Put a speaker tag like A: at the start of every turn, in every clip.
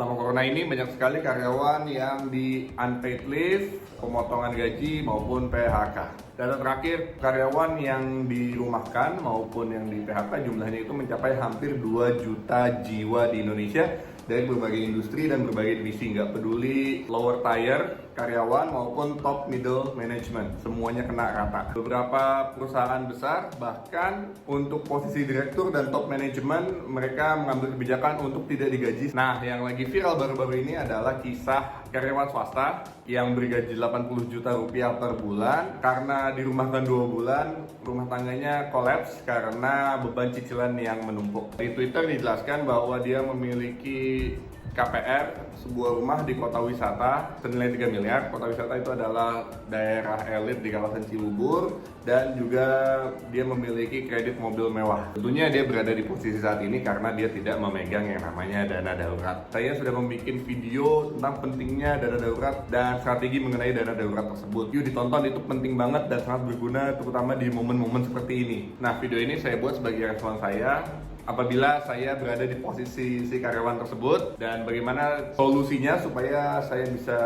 A: Selama corona ini banyak sekali karyawan yang di unpaid leave, pemotongan gaji maupun PHK. Data terakhir karyawan yang dirumahkan maupun yang di PHK jumlahnya itu mencapai hampir 2 juta jiwa di Indonesia dari berbagai industri dan berbagai divisi, nggak peduli lower tier karyawan maupun top middle management, semuanya kena rata. Beberapa perusahaan besar bahkan untuk posisi direktur dan top manajemen mereka mengambil kebijakan untuk tidak digaji. Nah, yang lagi viral baru-baru ini adalah kisah karyawan swasta yang bergaji 80 juta rupiah per bulan karena dirumahkan 2 bulan, rumah tangganya kolaps karena beban cicilan yang menumpuk. Di Twitter dijelaskan bahwa dia memiliki KPR, sebuah rumah di kota wisata senilai 3 miliar. Kota wisata itu adalah daerah elit di kawasan Cibubur, dan juga dia memiliki kredit mobil mewah. Tentunya dia berada di posisi saat ini karena dia tidak memegang yang namanya dana darurat. Saya sudah membuat video tentang pentingnya dana darurat dan strategi mengenai dana darurat tersebut. Yuk ditonton, itu penting banget dan sangat berguna terutama di momen-momen seperti ini. Nah, video ini saya buat sebagai respon saya apabila saya berada di posisi si karyawan tersebut, dan bagaimana solusinya supaya saya bisa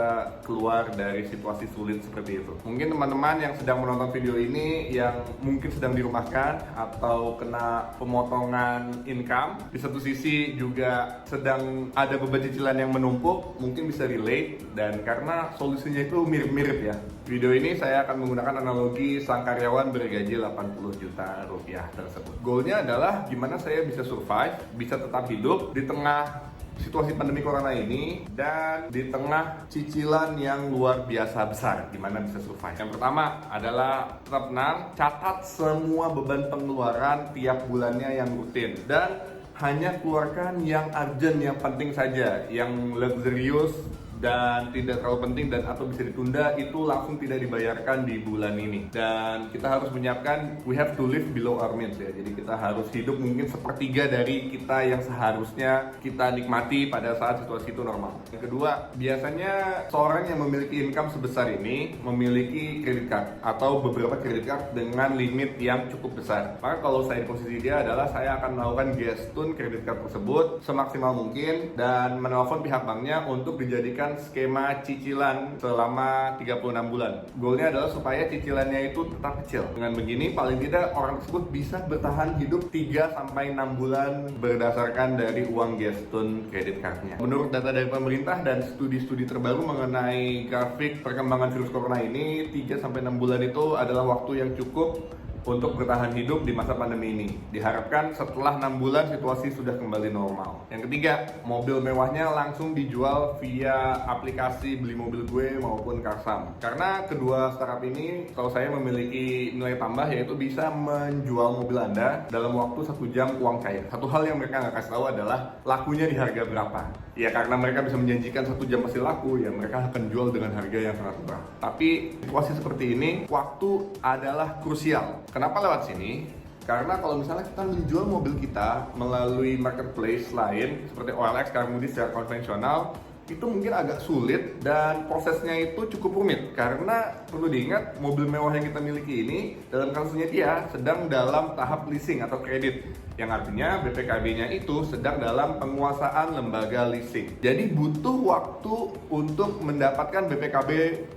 A: keluar dari situasi sulit seperti itu. Mungkin teman-teman yang sedang menonton video ini yang mungkin sedang dirumahkan atau kena pemotongan income, di satu sisi juga sedang ada beban cicilan yang menumpuk, mungkin bisa relate, dan karena solusinya itu mirip-mirip ya. Video ini saya akan menggunakan analogi sang karyawan bergaji 80 juta rupiah tersebut. Goalnya adalah gimana saya bisa survive, bisa tetap hidup di tengah situasi pandemi corona ini dan di tengah cicilan yang luar biasa besar, gimana bisa survive. Yang pertama adalah tetap tenang, catat semua beban pengeluaran tiap bulannya yang rutin dan hanya keluarkan yang urgent, yang penting saja, yang luxurious dan tidak terlalu penting dan atau bisa ditunda itu langsung tidak dibayarkan di bulan ini. Dan kita harus menyiapkan, we have to live below our means ya. Jadi kita harus hidup mungkin sepertiga dari kita yang seharusnya kita nikmati pada saat situasi itu normal. Yang kedua, biasanya seorang yang memiliki income sebesar ini memiliki credit card atau beberapa credit card dengan limit yang cukup besar. Maka kalau saya di posisi dia adalah saya akan melakukan gestun credit card tersebut semaksimal mungkin dan menelpon pihak banknya untuk dijadikan skema cicilan selama 36 bulan. Goalnya adalah supaya cicilannya itu tetap kecil. Dengan begini paling tidak orang tersebut bisa bertahan hidup 3-6 bulan berdasarkan dari uang gestun kredit cardnya. Menurut data dari pemerintah dan studi-studi terbaru mengenai grafik perkembangan virus corona ini, 3-6 bulan itu adalah waktu yang cukup untuk bertahan hidup di masa pandemi ini. Diharapkan setelah 6 bulan situasi sudah kembali normal. Yang ketiga, mobil mewahnya langsung dijual via aplikasi Beli Mobil Gue maupun Karsam. Karena kedua startup ini, kalau saya memiliki nilai tambah, yaitu bisa menjual mobil Anda dalam waktu 1 jam uang cair. Satu hal yang mereka nggak kasih tahu adalah lakunya di harga berapa. Ya karena mereka bisa menjanjikan 1 jam pasti laku, ya mereka akan jual dengan harga yang sangat murah. Tapi situasi seperti ini, waktu adalah krusial. Kenapa lewat sini? Karena kalau misalnya kita menjual mobil kita melalui marketplace lain seperti OLX, Carmudi secara konvensional, itu mungkin agak sulit dan prosesnya itu cukup rumit. Karena perlu diingat, mobil mewah yang kita miliki ini dalam kasusnya dia sedang dalam tahap leasing atau kredit, yang artinya BPKB-nya itu sedang dalam penguasaan lembaga leasing. Jadi butuh waktu untuk mendapatkan BPKB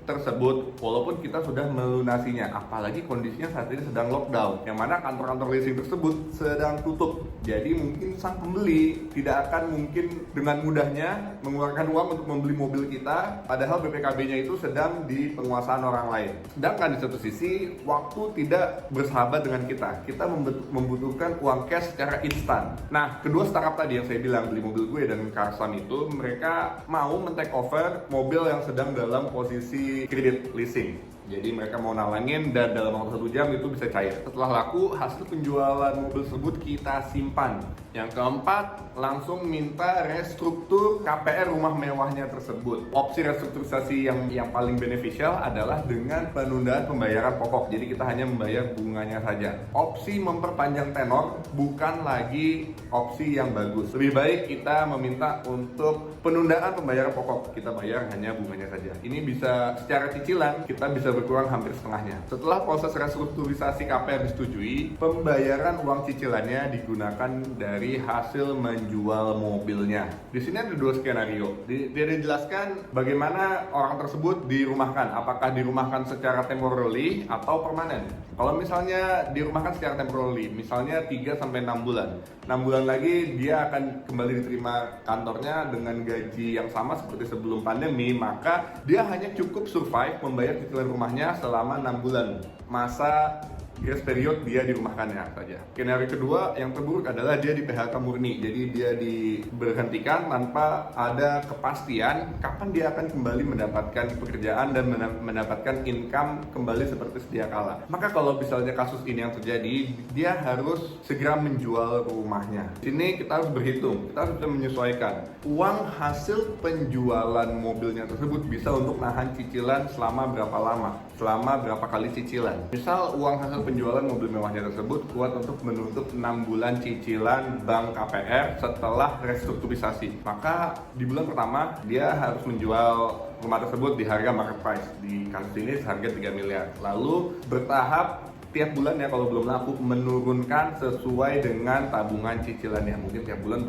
A: tersebut walaupun kita sudah melunasinya. Apalagi kondisinya saat ini sedang lockdown, yang mana kantor-kantor leasing tersebut sedang tutup. Jadi mungkin sang pembeli tidak akan mungkin dengan mudahnya mengeluarkan uang untuk membeli mobil kita, padahal BPKB-nya itu sedang di penguasaan orang lain. Sedangkan di satu sisi, waktu tidak bersahabat dengan kita. Kita membutuhkan uang cash secara instan. Nah, kedua startup tadi yang saya bilang, Beli Mobil Gue dan Karsam itu, mereka mau men-take over mobil yang sedang dalam posisi kredit leasing. Jadi mereka mau nalangin dan dalam waktu 1 jam itu bisa cair. Setelah laku, hasil penjualan mobil tersebut kita simpan. Yang keempat, langsung minta restruktur KPR rumah mewahnya tersebut. Opsi restrukturisasi yang paling beneficial adalah dengan penundaan pembayaran pokok. Jadi kita hanya membayar bunganya saja. Opsi memperpanjang tenor bukan lagi opsi yang bagus. Lebih baik kita meminta untuk penundaan pembayaran pokok. Kita bayar hanya bunganya saja. Ini bisa secara cicilan, kita bisa berkurang hampir setengahnya. Setelah proses restrukturisasi KPR disetujui, pembayaran uang cicilannya digunakan dari hasil menjual mobilnya. Di sini ada dua skenario. Dia dijelaskan bagaimana orang tersebut dirumahkan, apakah dirumahkan secara temporary atau permanen. Kalau misalnya dirumahkan secara temporary, misalnya 3-6 bulan. 6 bulan lagi dia akan kembali diterima kantornya dengan gaji yang sama seperti sebelum pandemi, maka dia hanya cukup survive membayar cicilan rumahnya selama 6 bulan. Masa grace period dia dirumahkannya saja. Skenario kedua yang terburuk adalah dia di PHK murni. Jadi dia diberhentikan tanpa ada kepastian kapan dia akan kembali mendapatkan pekerjaan dan mendapatkan income kembali seperti sedia kala. Maka kalau misalnya kasus ini yang terjadi, dia harus segera menjual rumahnya. Di sini kita harus berhitung, kita harus bisa menyesuaikan. Uang hasil penjualan mobilnya tersebut bisa untuk nahan cicilan selama berapa lama, selama berapa kali cicilan. Misal uang hasil penjualan mobil mewahnya tersebut kuat untuk menutup 6 bulan cicilan bank KPR setelah restrukturisasi. Maka di bulan pertama dia harus menjual rumah tersebut di harga market price. Di kasus ini seharga 3 miliar. Lalu bertahap tiap bulan ya, kalau belum laku, menurunkan sesuai dengan tabungan cicilannya. Mungkin tiap bulan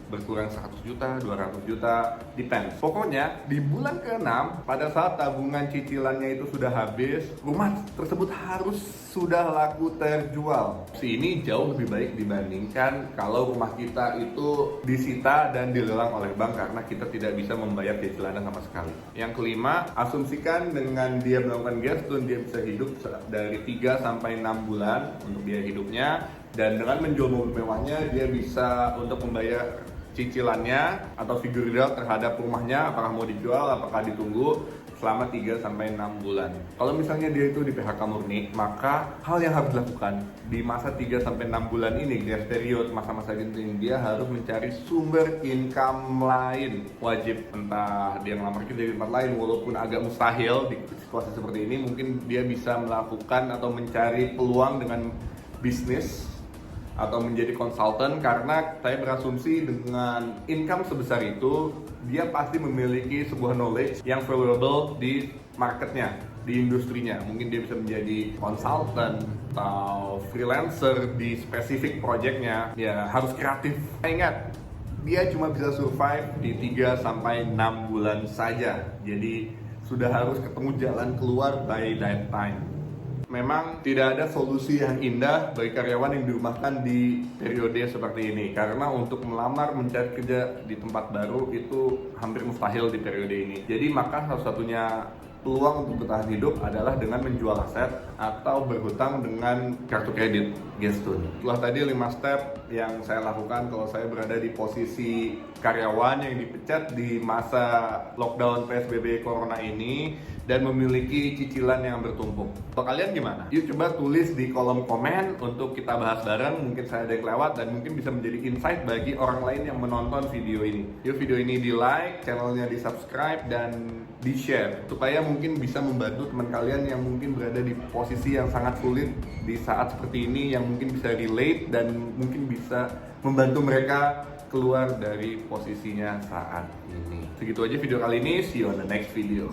A: berkurang 100 juta, 200 juta, depends. Pokoknya di bulan ke-6 pada saat tabungan cicilannya itu sudah habis, rumah tersebut harus sudah laku terjual. Ini jauh lebih baik dibandingkan kalau rumah kita itu disita dan dilelang oleh bank karena kita tidak bisa membayar cicilannya sama sekali. Yang kelima, asumsikan dengan dia melakukan gestun, dia bisa hidup dari 3-6 bulan untuk biaya hidupnya, dan dengan menjual mobil mewahnya dia bisa untuk membayar cicilannya atau figure real terhadap rumahnya, apakah mau dijual, apakah ditunggu selama 3-6 bulan. Kalau misalnya dia itu di PHK murni, maka hal yang harus dilakukan di masa 3-6 bulan ini, grace period, masa-masa genting, dia harus mencari sumber income lain. Wajib, entah dia ngelamar kerja di tempat lain, walaupun agak mustahil di situasi seperti ini, mungkin dia bisa melakukan atau mencari peluang dengan bisnis atau menjadi konsultan, karena saya berasumsi dengan income sebesar itu dia pasti memiliki sebuah knowledge yang valuable di marketnya, di industrinya. Mungkin dia bisa menjadi konsultan atau freelancer di spesifik projectnya. Ya harus kreatif. Ingat, dia cuma bisa survive di 3-6 bulan saja. Jadi sudah harus ketemu jalan keluar by that time. Memang tidak ada solusi yang indah bagi karyawan yang dirumahkan di periode seperti ini, karena untuk melamar mencari kerja di tempat baru itu hampir mustahil di periode ini. Jadi maka satu-satunya peluang untuk bertahan hidup adalah dengan menjual aset atau berhutang dengan kartu kredit gestun. Setelah tadi 5 step yang saya lakukan kalau saya berada di posisi karyawan yang dipecat di masa lockdown PSBB Corona ini dan memiliki cicilan yang bertumpuk. Kalau kalian gimana? Yuk coba tulis di kolom komen untuk kita bahas bareng. Mungkin saya ada yang lewat dan mungkin bisa menjadi insight bagi orang lain yang menonton video ini. Yuk video ini di like, channelnya di subscribe, dan di share supaya mungkin bisa membantu teman kalian yang mungkin berada di posisi yang sangat sulit di saat seperti ini, yang mungkin bisa relate dan mungkin bisa membantu mereka keluar dari posisinya saat ini. Segitu aja video kali ini, see you on the next video.